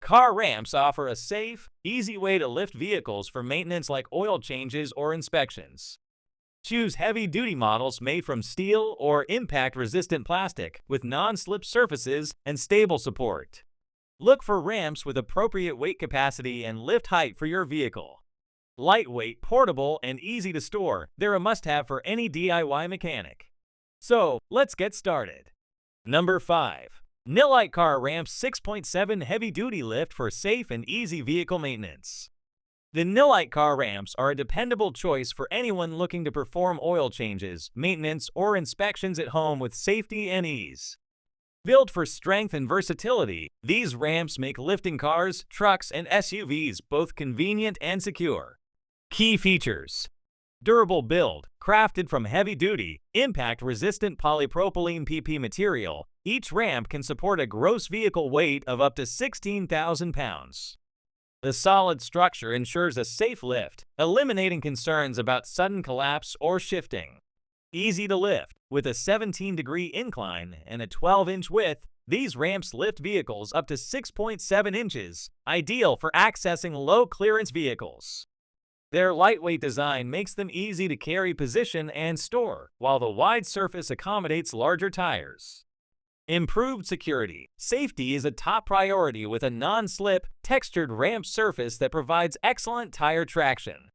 Car ramps offer a safe, easy way to lift vehicles for maintenance like oil changes or inspections. Choose heavy-duty models made from steel or impact-resistant plastic with non-slip surfaces and stable support. Look for ramps with appropriate weight capacity and lift height for your vehicle. Lightweight, portable, and easy to store, they're a must-have for any DIY mechanic. So, let's get started. Number 5. Nilight Car Ramp 6.7 Heavy-Duty Lift for Safe and Easy Vehicle Maintenance. The Nilight car ramps are a dependable choice for anyone looking to perform oil changes, maintenance, or inspections at home with safety and ease. Built for strength and versatility, these ramps make lifting cars, trucks, and SUVs both convenient and secure. Key features: durable build, crafted from heavy-duty, impact-resistant polypropylene PP material. Each ramp can support a gross vehicle weight of up to 16,000 pounds. The solid structure ensures a safe lift, eliminating concerns about sudden collapse or shifting. Easy to lift, with a 17-degree incline and a 12-inch width, these ramps lift vehicles up to 6.7 inches, ideal for accessing low-clearance vehicles. Their lightweight design makes them easy to carry, position, and store, while the wide surface accommodates larger tires. Improved security. Safety is a top priority with a non-slip, textured ramp surface that provides excellent tire traction.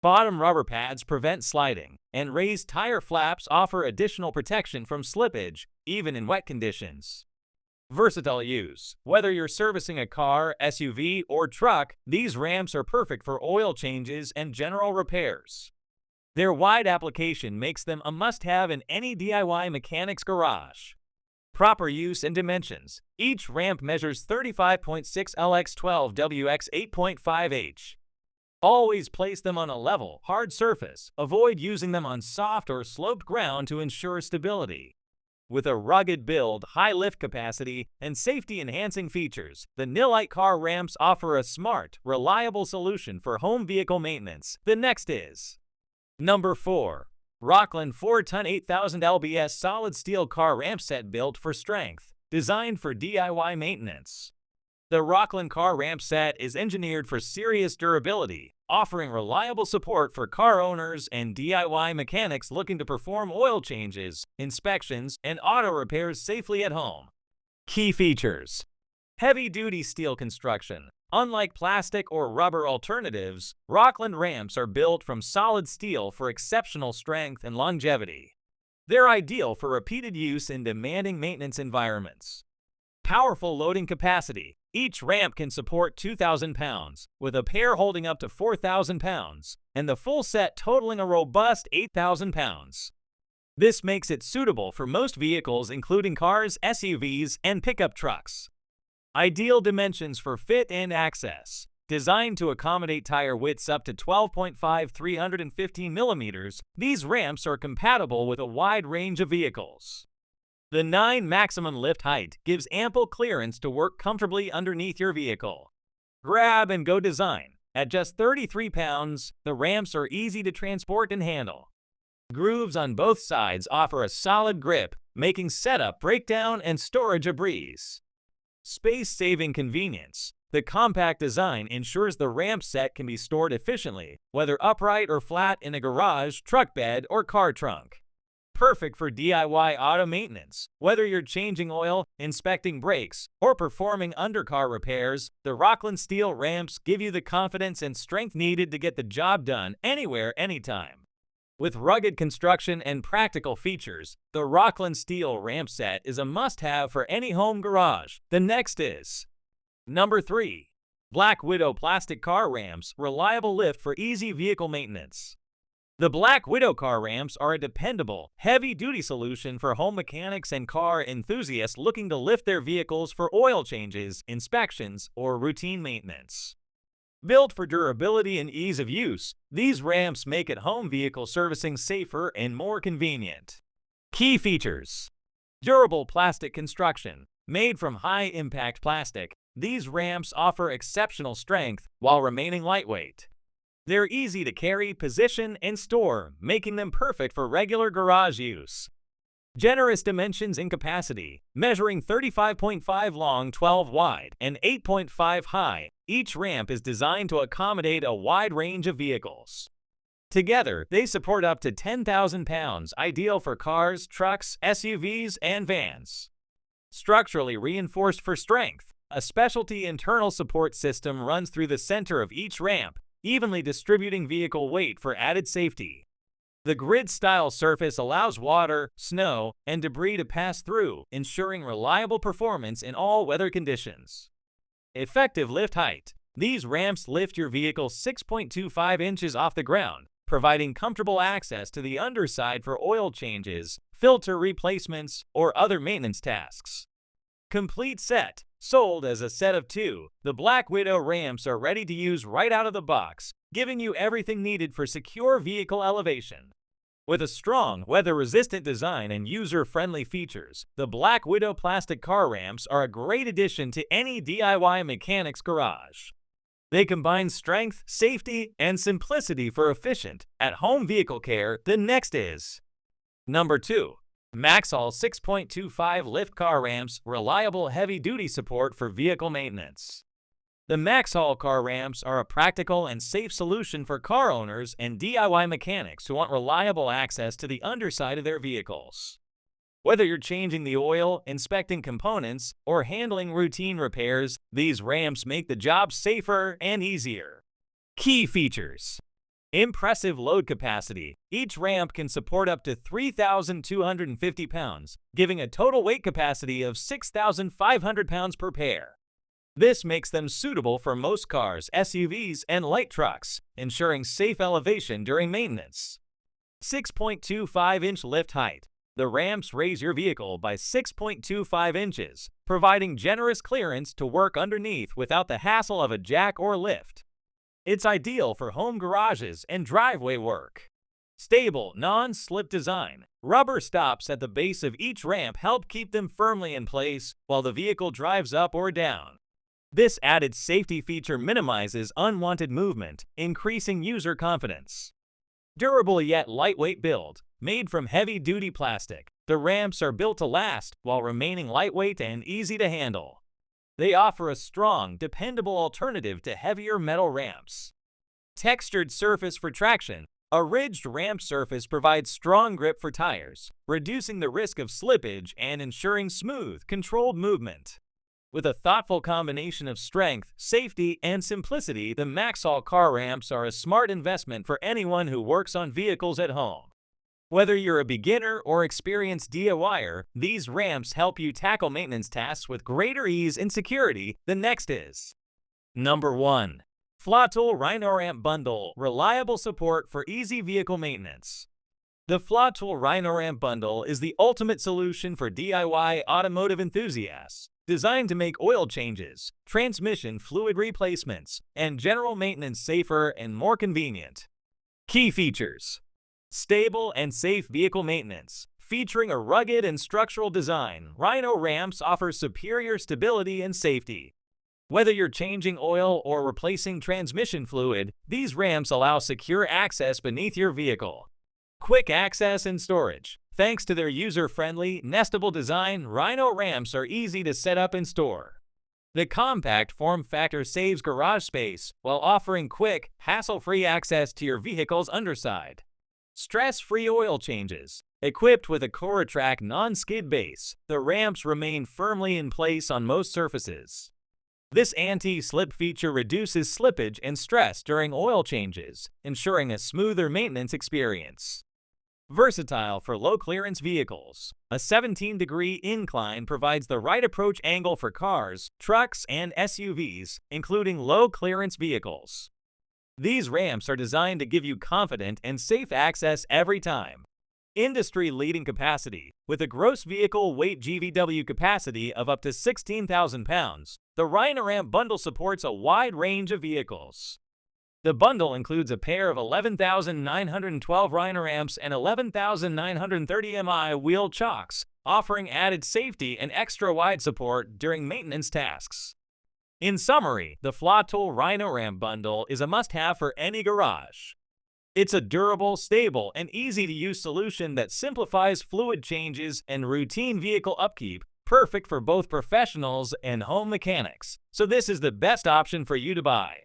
Bottom rubber pads prevent sliding, and raised tire flaps offer additional protection from slippage, even in wet conditions. Versatile use. Whether you're servicing a car, SUV, or truck, these ramps are perfect for oil changes and general repairs. Their wide application makes them a must-have in any DIY mechanic's garage. Proper use and dimensions. Each ramp measures 35.6 lx 12 wx 8.5 h. Always place them on a level, hard surface. Avoid using them on soft or sloped ground to ensure stability. With a rugged build, high lift capacity, and safety-enhancing features, the Nilight car ramps offer a smart, reliable solution for home vehicle maintenance. The next is Number 4. Rockland 4-ton 8,000 lbs solid steel car ramp set built for strength, designed for DIY maintenance. The Rockland car ramp set is engineered for serious durability, offering reliable support for car owners and DIY mechanics looking to perform oil changes, inspections, and auto repairs safely at home. Key features: heavy-duty steel construction. Unlike plastic or rubber alternatives, Rockland ramps are built from solid steel for exceptional strength and longevity. They're ideal for repeated use in demanding maintenance environments. Powerful loading capacity. Each ramp can support 2,000 pounds, with a pair holding up to 4,000 pounds, and the full set totaling a robust 8,000 pounds. This makes it suitable for most vehicles including cars, SUVs, and pickup trucks. Ideal dimensions for fit and access. Designed to accommodate tire widths up to 12.5 315 mm, these ramps are compatible with a wide range of vehicles. The 9 maximum lift height gives ample clearance to work comfortably underneath your vehicle. Grab and go design. At just 33 pounds, the ramps are easy to transport and handle. Grooves on both sides offer a solid grip, making setup, breakdown, and storage a breeze. Space-saving convenience. The compact design ensures the ramp set can be stored efficiently, whether upright or flat in a garage, truck bed, or car trunk. Perfect for DIY auto maintenance. Whether you're changing oil, inspecting brakes, or performing undercar repairs, the Rockland steel ramps give you the confidence and strength needed to get the job done anywhere, anytime. With rugged construction and practical features, the Rockland steel ramp set is a must-have for any home garage. The next is Number 3. Black Widow plastic car ramps, reliable lift for easy vehicle maintenance. The Black Widow car ramps are a dependable, heavy-duty solution for home mechanics and car enthusiasts looking to lift their vehicles for oil changes, inspections, or routine maintenance. Built for durability and ease of use, these ramps make at-home vehicle servicing safer and more convenient. Key features: durable plastic construction. Made from high-impact plastic, these ramps offer exceptional strength while remaining lightweight. They're easy to carry, position, and store, making them perfect for regular garage use. Generous dimensions and capacity, measuring 35.5 long, 12 wide, and 8.5 high, each ramp is designed to accommodate a wide range of vehicles. Together, they support up to 10,000 pounds, ideal for cars, trucks, SUVs, and vans. Structurally reinforced for strength, a specialty internal support system runs through the center of each ramp, evenly distributing vehicle weight for added safety. The grid-style surface allows water, snow, and debris to pass through, ensuring reliable performance in all weather conditions. Effective lift height. These ramps lift your vehicle 6.25 inches off the ground, providing comfortable access to the underside for oil changes, filter replacements, or other maintenance tasks. Complete set. Sold as a set of 2, the Black Widow ramps are ready to use right out of the box, giving you everything needed for secure vehicle elevation. With a strong, weather-resistant design and user-friendly features, the Black Widow plastic car ramps are a great addition to any DIY mechanic's garage. They combine strength, safety, and simplicity for efficient, at-home vehicle care. The next is Number 2. MaxxHaul 6.25 lift car ramps, reliable heavy-duty support for vehicle maintenance. The MaxxHaul car ramps are a practical and safe solution for car owners and DIY mechanics who want reliable access to the underside of their vehicles. Whether you're changing the oil, inspecting components, or handling routine repairs, these ramps make the job safer and easier. Key features. Impressive load capacity. Each ramp can support up to 3,250 pounds, giving a total weight capacity of 6,500 pounds per pair. This makes them suitable for most cars, SUVs, and light trucks, ensuring safe elevation during maintenance. 6.25-inch lift height. The ramps raise your vehicle by 6.25 inches, providing generous clearance to work underneath without the hassle of a jack or lift. It's ideal for home garages and driveway work. Stable, non-slip design. Rubber stops at the base of each ramp help keep them firmly in place while the vehicle drives up or down. This added safety feature minimizes unwanted movement, increasing user confidence. Durable yet lightweight build. Made from heavy-duty plastic, the ramps are built to last while remaining lightweight and easy to handle. They offer a strong, dependable alternative to heavier metal ramps. Textured surface for traction. A ridged ramp surface provides strong grip for tires, reducing the risk of slippage and ensuring smooth, controlled movement. With a thoughtful combination of strength, safety, and simplicity, the MaxxHaul car ramps are a smart investment for anyone who works on vehicles at home. Whether you're a beginner or experienced DIYer, these ramps help you tackle maintenance tasks with greater ease and security. The next is Number 1. FloTool Rhino Ramp Bundle, reliable support for easy vehicle maintenance. The FloTool Rhino Ramp Bundle is the ultimate solution for DIY automotive enthusiasts, designed to make oil changes, transmission fluid replacements, and general maintenance safer and more convenient. Key features. Stable and safe vehicle maintenance. Featuring a rugged and structural design, Rhino ramps offer superior stability and safety. Whether you're changing oil or replacing transmission fluid, these ramps allow secure access beneath your vehicle. Quick access and storage. Thanks to their user-friendly, nestable design, Rhino ramps are easy to set up and store. The compact form factor saves garage space while offering quick, hassle-free access to your vehicle's underside. Stress-free oil changes. Equipped with a CoreTrack non-skid base, the ramps remain firmly in place on most surfaces. This anti-slip feature reduces slippage and stress during oil changes, ensuring a smoother maintenance experience. Versatile for low-clearance vehicles. A 17-degree incline provides the right approach angle for cars, trucks, and SUVs, including low-clearance vehicles. These ramps are designed to give you confident and safe access every time. Industry-leading capacity. With a gross vehicle weight GVW capacity of up to 16,000 pounds, the Rhino Ramp Bundle supports a wide range of vehicles. The bundle includes a pair of 11,912 Rhino ramps and 11,930 mi wheel chocks, offering added safety and extra-wide support during maintenance tasks. In summary, the FloTool Rhino Ramp Bundle is a must-have for any garage. It's a durable, stable, and easy-to-use solution that simplifies fluid changes and routine vehicle upkeep, perfect for both professionals and home mechanics. So this is the best option for you to buy.